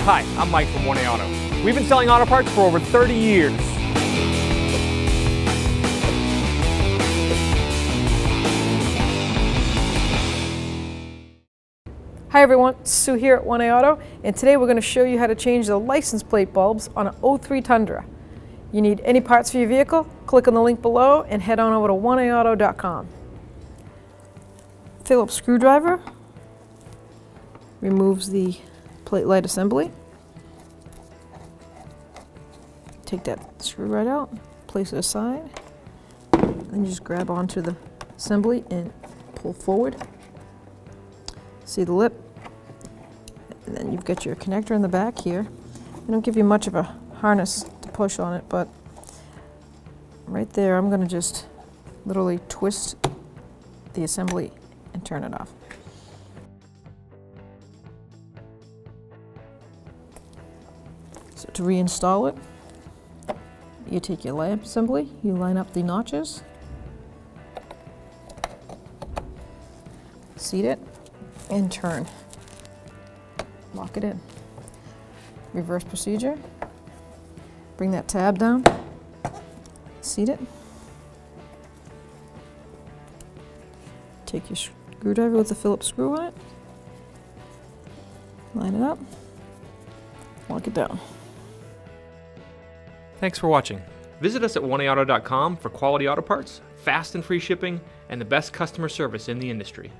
Hi, I'm Mike from 1A Auto. We've been selling auto parts for over 30 years. Hi everyone, Sue here at 1A Auto, and today we're going to show you how to change the license plate bulbs on an 03 Tundra. You need any parts for your vehicle? Click on the link below and head on over to 1aauto.com. Phillips screwdriver removes the plate light assembly. Take that screw right out, place it aside, then you just grab onto the assembly and pull forward. See the lip? And then you've got your connector in the back here. They don't give you much of a harness to push on it, but right there I'm going to just literally twist the assembly and turn it off. So to reinstall it, you take your lamp assembly, you line up the notches, seat it, and turn. Lock it in. Reverse procedure. Bring that tab down. Seat it. Take your screwdriver with the Phillips screw on it. Line it up. Lock it down. Thanks for watching. Visit us at 1aauto.com for quality auto parts, fast and free shipping, and the best customer service in the industry.